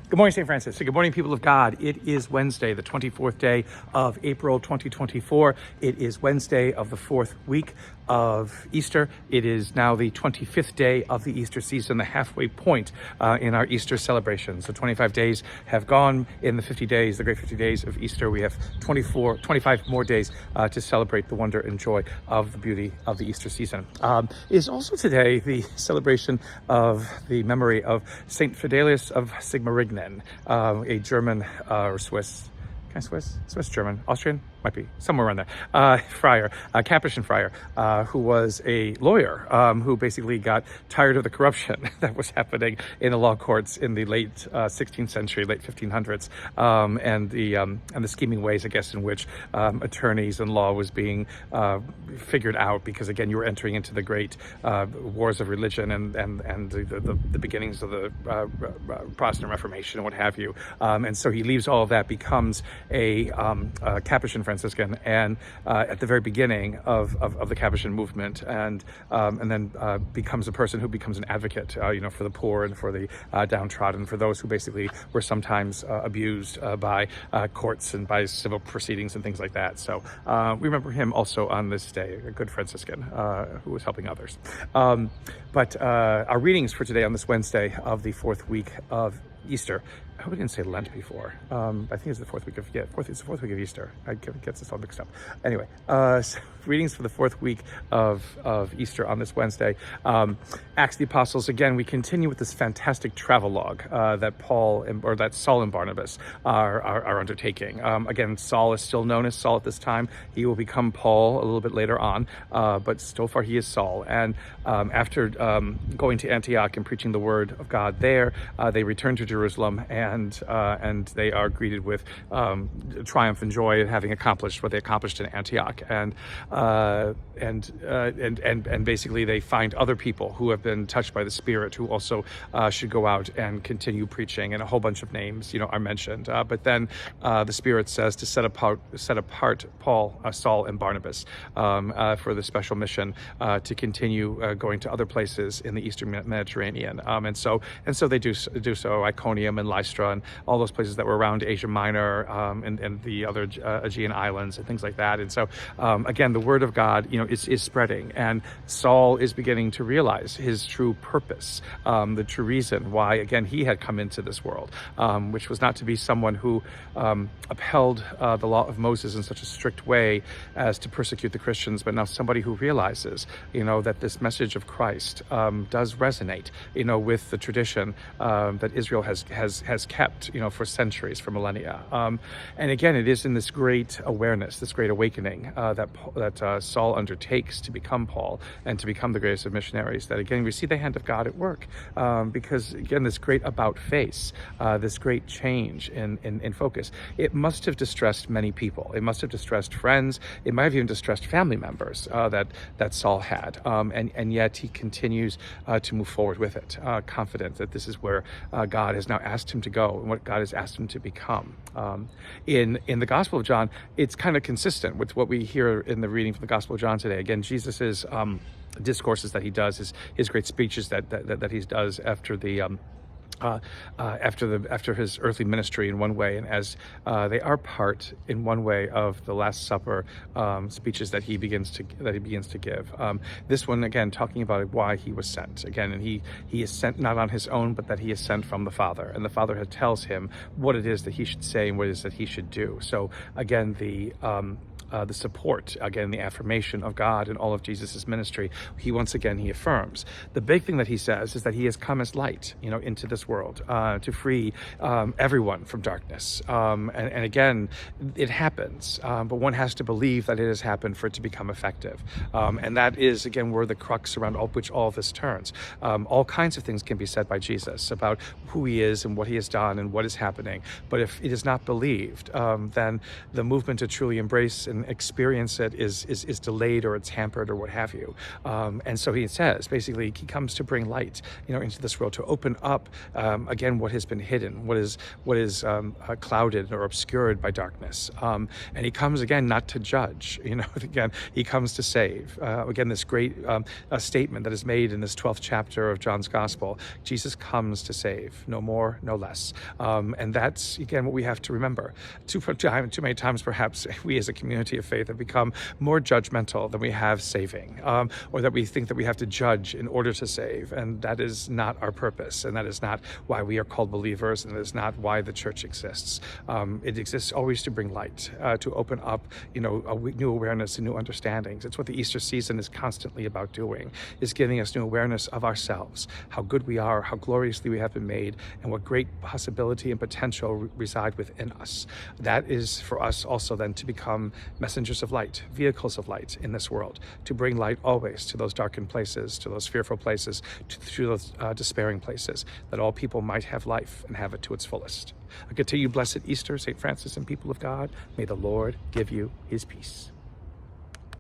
Good morning, St. Francis. Good morning, people of God. It is Wednesday, the 24th day of April 2024. It is Wednesday of the fourth week of Easter. It is now the 25th day of the Easter season, the halfway point in our Easter celebration. So 25 days have gone. In the 50 days, the great 50 days of Easter, we have 25 more days to celebrate the wonder and joy of the beauty of the Easter season. It is also today the celebration of the memory of St. Fidelius of Sigmaringen, a German or Swiss, Swiss, German, Austrian, might be somewhere around there, friar, Capuchin friar, who was a lawyer, who basically got tired of the corruption that was happening in the law courts in the late 16th century, late 1500s, and the scheming ways, I guess, in which attorneys and law was being figured out, because again, you were entering into the great wars of religion and the beginnings of the Protestant Reformation and what have you, and so he leaves all of that, becomes a Capuchin Franciscan, and at the very beginning of the Capuchin movement, and then becomes a person who becomes an advocate, for the poor and for the downtrodden, for those who basically were sometimes abused by courts and by civil proceedings and things like that. So we remember him also on this day, a good Franciscan who was helping others. But our readings for today on this Wednesday of the fourth week of Easter. I hope I didn't say Lent before. I think it's the fourth week of Easter. I get this all mixed up. Anyway, so readings for the fourth week of Easter on this Wednesday. Acts of the Apostles. Again, we continue with this fantastic travelogue that Saul and Barnabas are undertaking. Again, Saul is still known as Saul at this time. He will become Paul a little bit later on, but so far he is Saul. And after going to Antioch and preaching the word of God there, they return to Jerusalem, and they are greeted with triumph and joy at having accomplished what they accomplished in Antioch, and basically they find other people who have been touched by the Spirit who also should go out and continue preaching, and a whole bunch of names are mentioned. But then the Spirit says to set apart Paul, Saul, and Barnabas for the special mission to continue going to other places in the Eastern Mediterranean, and so they do so. Iconium and Lystra and all those places that were around Asia Minor, and the other Aegean islands and things like that. And so again, the word of God is spreading, and Saul is beginning to realize his true purpose, the true reason why again he had come into this world, which was not to be someone who upheld the law of Moses in such a strict way as to persecute the Christians, but now somebody who realizes that this message of Christ does resonate with the tradition that Israel has kept for centuries, for millennia, and again, it is in this great awareness, this great awakening that Saul undertakes to become Paul and to become the greatest of missionaries, that again we see the hand of God at work, because again this great about face, this great change in focus, it must have distressed many people. It must have distressed friends. It might have even distressed family members that Saul had, and yet he continues to move forward with it, confident that this is where God has now asked him to go and what God has asked him to become. In the Gospel of John, it's kind of consistent with what we hear in the reading from the Gospel of John today. Again, Jesus's discourses that he does, his great speeches that he does after his earthly ministry in one way, and as they are part in one way of the Last Supper speeches that he begins to give. This one again talking about why he was sent again, and he is sent not on his own, but that he is sent from the Father, and the Father tells him what it is that he should say and what it is that he should do. So again, the support, again, the affirmation of God in all of Jesus's ministry, he affirms. The big thing that he says is that he has come as light, into this world, to free everyone from darkness. And again, it happens, but one has to believe that it has happened for it to become effective. And that is, again, where the crux around which all of this turns. All kinds of things can be said by Jesus about who he is and what he has done and what is happening. But if it is not believed, then the movement to truly embrace and can experience it is delayed, or it's hampered, or what have you. And so he says, basically, he comes to bring light, into this world, to open up, again, what has been hidden, what is clouded or obscured by darkness. And he comes, again, not to judge, again, he comes to save. Again, this great statement that is made in this 12th chapter of John's Gospel: Jesus comes to save, no more, no less. And that's, again, what we have to remember. Too many times, perhaps, we as a community of faith have become more judgmental than we have saving, or that we think that we have to judge in order to save. And that is not our purpose, and that is not why we are called believers, and that is not why the church exists. It exists always to bring light, to open up, a new awareness and new understandings. It's what the Easter season is constantly about doing, is giving us new awareness of ourselves, how good we are, how gloriously we have been made, and what great possibility and potential reside within us. That is for us also then to become messengers of light, vehicles of light in this world, to bring light always to those darkened places, to those fearful places, to those despairing places, that all people might have life and have it to its fullest. A continued blessed Easter, St. Francis and people of God. May the Lord give you his peace.